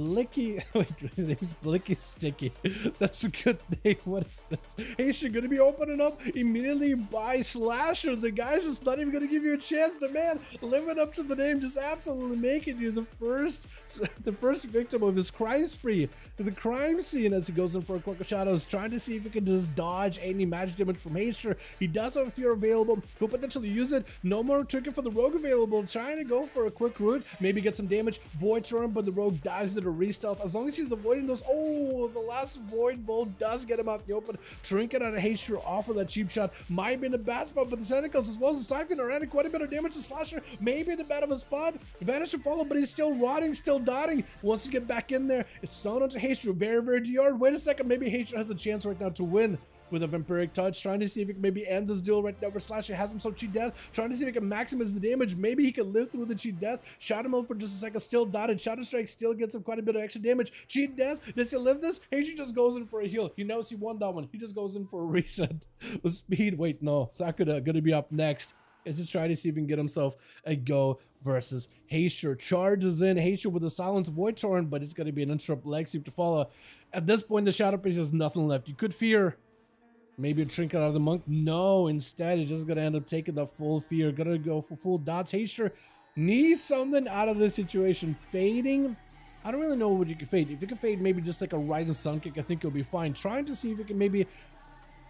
Blicky. Wait, his name's Blicky Sticky. That's a good name. What is this? Hey, she's gonna be opening up immediately by Slasher. The guy's just not even gonna give you a chance. The man living up to the name, just absolutely making you the first victim of his crime spree, the crime scene, as he goes in for a Cloak of Shadows, trying to see if he can just dodge any magic damage from Haster. He does have a fear available. He'll potentially use it. No more trinket for the rogue available. Trying to go for a quick route, maybe get some damage. Void turn, but the rogue dives into re-stealth. As long as he's avoiding those. Oh, the last void bolt does get him out in the open. Trinket out of Haster off of that cheap shot. Might be in a bad spot, but the Tentacles as well as the Siphon are adding quite a bit of damage to Slasher. Maybe in a bad of a spot. Vanish to follow, but he's still rotting, still dotting. Wants to get back in there. It's thrown onto Haster. Very, very DR. Wait a second. Maybe Haster has a chance right now to win with a Vampiric Touch, trying to see if he can maybe end this duel right now where Slasher has himself cheat death, trying to see if he can maximize the damage. Maybe he can live through the cheat death. Shot him out for just a second, still dotted. Shadow Strike still gets him quite a bit of extra damage. Cheat death, does he live this? Hager just goes in for a heal. He knows he won that one. He just goes in for a reset with speed. Wait, no, Sakura gonna be up next. Is just trying to see if he can get himself a go versus Haster. Charges in Haster with a Silence Void Torrent, but it's gonna be an interrupt leg sweep to follow. At this point, the Shadow Priest has nothing left. You could fear maybe a trinket out of the monk. No, instead, it's just gonna end up taking the full fear. Gonna go for full dots. Haster needs something out of this situation. Fading. I don't really know what you can fade. If you can fade maybe just like a Rising Sun Kick, I think you'll be fine. Trying to see if you can maybe.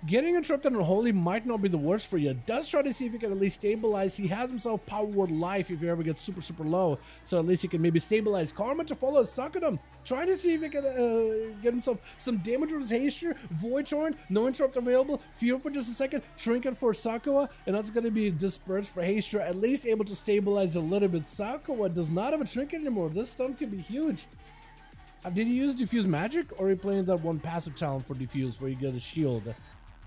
Getting interrupted on Holy might not be the worst for you. Does try to see if he can at least stabilize. He has himself Power Word Life if you ever get super, super low. So at least he can maybe stabilize. Karma to follow Sakadam. Trying to see if he can get himself some damage with his Haster. Void Torrent, no interrupt available. Fear for just a second. Trinket for Sakura. And that's going to be dispersed for Haster. At least able to stabilize a little bit. Sakura does not have a Trinket anymore. This stun could be huge. Did he use Diffuse Magic? Or are you playing that one passive talent for Diffuse where you get a shield?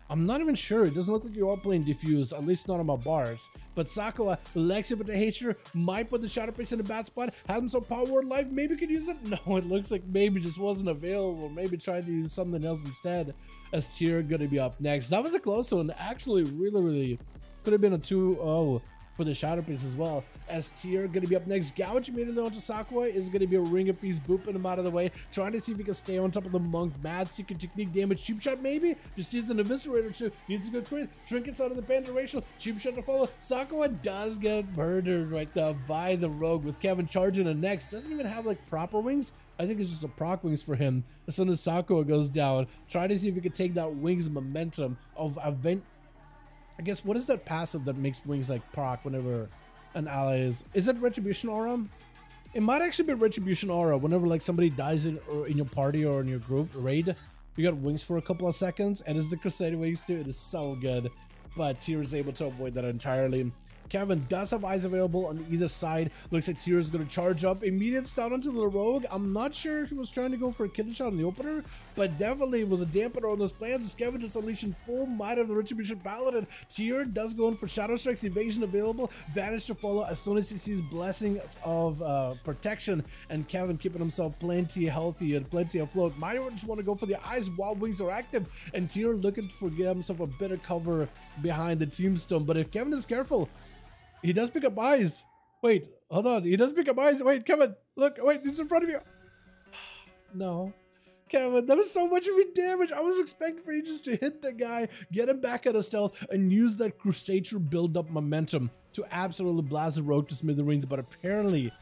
I'm not even sure. It doesn't look like you are playing Diffuse, at least not on my bars. But Sakura, Lexi with the Haster, might put the Shadow Priest in a bad spot, has him some Power Word Life, maybe could use it? No, it looks like maybe just wasn't available. Maybe tried to use something else instead. As Tyr gonna be up next. That was a close one. Actually, really could have been a 2-0 for the Shadow Priest as well. As Tyr gonna be up next. Gouge immediately onto Sakura is gonna be a Ring of Peace, booping him out of the way. Trying to see if he can stay on top of the monk. Mad Secret Technique damage. Cheap Shot maybe? Just use an Eviscerator too. Needs a good crit. Trinkets out of the Panda Racial. Cheap Shot to follow. Sakura does get murdered right now by the Rogue with Kevin charging the next. Doesn't even have like proper wings. I think it's just a proc wings for him. As soon as Sakura goes down, trying to see if he can take that wings momentum of event. I guess, what is that passive that makes wings like proc whenever an ally is? Is it Retribution Aura? It might actually be Retribution Aura. Whenever like somebody dies in your party or in your group raid, you got wings for a couple of seconds, and it's the Crusade wings too. It is so good, but Tyr is able to avoid that entirely. Kevin does have eyes available on either side. Looks like Tyr is going to charge up. Immediate stun onto the Rogue. I'm not sure if he was trying to go for a kidney shot in the opener, but definitely was a dampener on those plans. As Kevin just unleashing full might of the Retribution Paladin. Tyr does go in for Shadow Strike's evasion available. Vanish to follow as soon as he sees blessings of protection. And Kevin keeping himself plenty healthy and plenty afloat. Might just want to go for the eyes while wings are active. And Tyr looking to get himself a bit of cover behind the tombstone. But if Kevin is careful, he does pick up eyes. Wait, hold on. He does pick up eyes. Wait, Kevin, look. Wait, it's in front of you. No. Kevin, that was so much of your damage. I was expecting for you just to hit the guy, get him back out of stealth, and use that Crusader build-up momentum to absolutely blast the Rogue to smithereens. But apparently,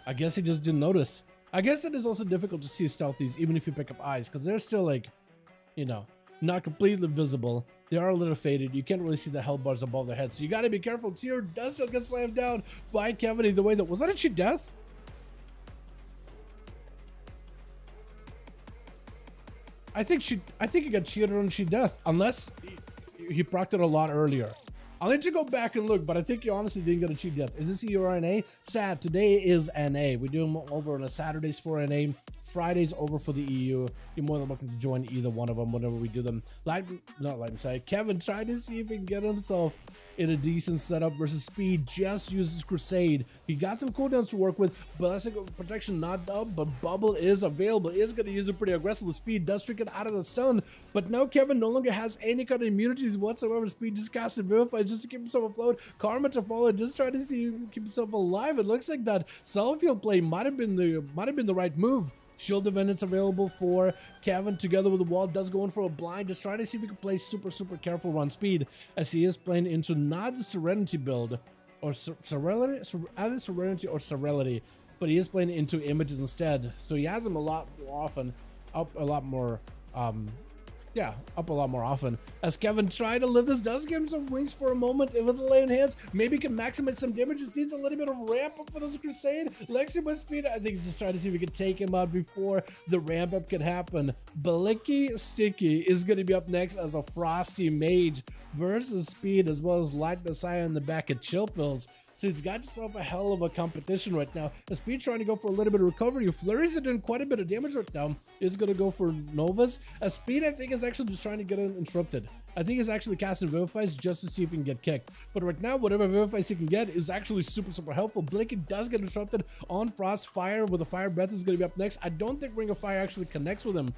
I guess he just didn't notice. I guess it is also difficult to see stealthies even if you pick up eyes, because they're still like, you know, not completely visible. They are a little faded. You can't really see the hell bars above their heads, so you gotta be careful. Tyr does still get slammed down by Kevin either way. Was that a cheat death? I think he got cheated on cheat death, unless he procced it a lot earlier. I'll need to go back and look, but I think he honestly didn't get a cheat death. Is this E or NA? Sad. Today is NA. We do them over on a Saturdays for NA. Fridays over for the EU. You're more than welcome to join either one of them whenever we do them. Kevin tried to see if he can get himself in a decent setup versus Speed. Just uses Crusade. He got some cooldowns to work with. Blessing Protection not up, but Bubble is available. Is going to use it pretty aggressive with Speed. Does trick it out of the stun. But now Kevin no longer has any kind of immunities whatsoever. Speed just casts Vivify just to keep himself afloat. Karma to follow. Just trying to see keep himself alive. It looks like that Self-heal play might have been the right move. Shield Events available for Kevin together with the wall. Does go in for a blind. Just trying to see if he can play super careful on speed, as he is playing into not the Serenity build or Serenity, either Serenity or Serenity, but he is playing into Images instead. So he has him a lot more often, up a lot more often. As Kevin tried to live this, does give him some wings for a moment with the lane hands. Maybe can maximize some damage. Just needs a little bit of ramp up for this Crusade. Lexi with speed. I think he's just trying to see if we can take him out before the ramp up can happen. Blicky Sticky is going to be up next as a Frosty Mage versus Speed, as well as Light Messiah in the back at Chill Pills. So he's got himself a hell of a competition right now. The Speed trying to go for a little bit of recovery. Flurries are doing quite a bit of damage right now. Is going to go for Novas. As Speed, I think, is actually just trying to get him interrupted. I think he's actually casting Vivifies just to see if he can get kicked. But right now, whatever Vivifies he can get is actually super helpful. Blinky does get interrupted on Frost. Fire with a Fire Breath is going to be up next. I don't think Ring of Fire actually connects with him.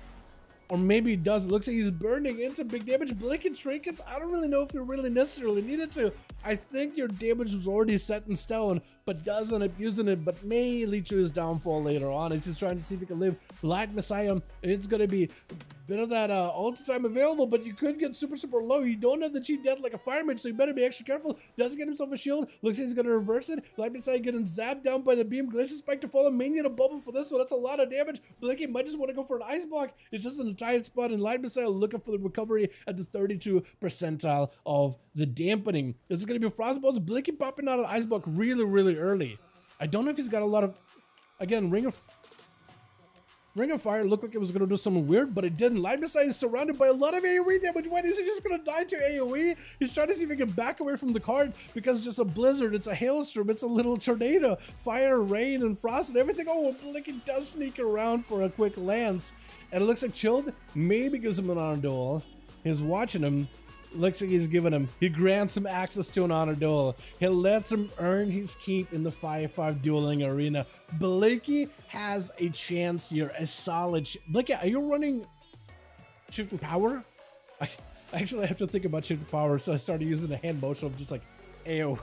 Or maybe it does. It looks like he's burning into big damage. Blinking Trinkets, I don't really know if you really necessarily needed to. I think your damage was already set in stone, but does end up using it, but may lead to his downfall later on. He's just trying to see if he can live. Light Messiah, it's going to be a bit of that ulti time available, but you could get super low. You don't have the cheat death like a Fire Mage, so you better be extra careful. Does get himself a shield. Looks like he's going to reverse it. Light Messiah getting zapped down by the beam. Glacier Spike to follow. May need a bubble for this one. That's a lot of damage. Blinky might just want to go for an ice block. It's just in a tight spot, and Light Messiah looking for the recovery at the 32 percentile of the dampening. This is going to be Frostballs. Blinky popping out of the ice block really early. I don't know if he's got a lot of, again, Ring of Fire looked like it was going to do something weird, but it didn't. Light Messiah is surrounded by a lot of AoE damage. When is he just going to die to AoE? He's trying to see if he can back away from the card, because it's just a blizzard, it's a hailstorm, it's a little tornado, fire, rain, and frost, and everything. Oh, Blinky does sneak around for a quick lance. And it looks like Chilled maybe gives him an honor duel. He's watching him. Looks like he's giving him. He grants him access to an honor duel. He lets him earn his keep in the 5v5 dueling arena. Blinky has a chance here. A solid. Blinky, are you running shifting power? I actually have to think about shifting power, so I started using the hand motion of just like AoE.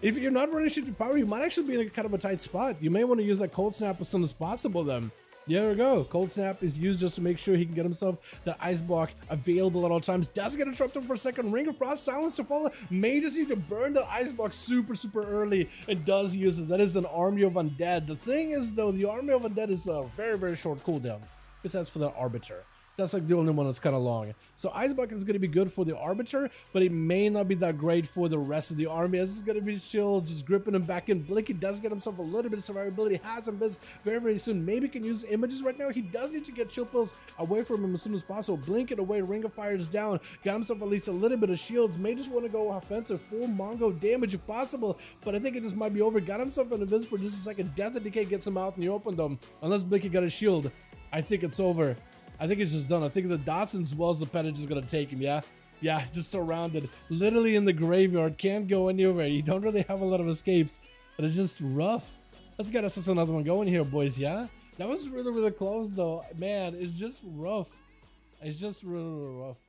If you're not running shifting power, you might actually be in a kind of a tight spot. You may want to use that cold snap as soon as possible then. There we go. Cold Snap is used just to make sure he can get himself that ice block available at all times. Does get interrupted for a second. Ring of Frost, silence to follow. May just need to burn that ice block super early, and does use it. That is an Army of Undead. The thing is, though, the Army of Undead is a very short cooldown. Besides for the Arbiter. That's like the only one that's kind of long. So Ice Block is going to be good for the Arbiter, but it may not be that great for the rest of the army. This is going to be Shield just gripping him back in. Blinky does get himself a little bit of survivability. Has him this very soon. Maybe can use Images right now. He does need to get Chill Pills away from him as soon as possible. Blink it away. Ring of Fire is down. Got himself at least a little bit of shields. May just want to go offensive. Full Mongo damage if possible, but I think it just might be over. Got himself an Invis for just a second. Death and Decay gets him out in the open though. Unless Blinky got a shield, I think it's over. I think it's just done. I think the Dotson as well as the Pennant is going to take him, yeah? Yeah, just surrounded. Literally in the graveyard. Can't go anywhere. You don't really have a lot of escapes. But it's just rough. Let's get us another one going here, boys, yeah? That was really close, though. Man, it's just rough. It's just really rough.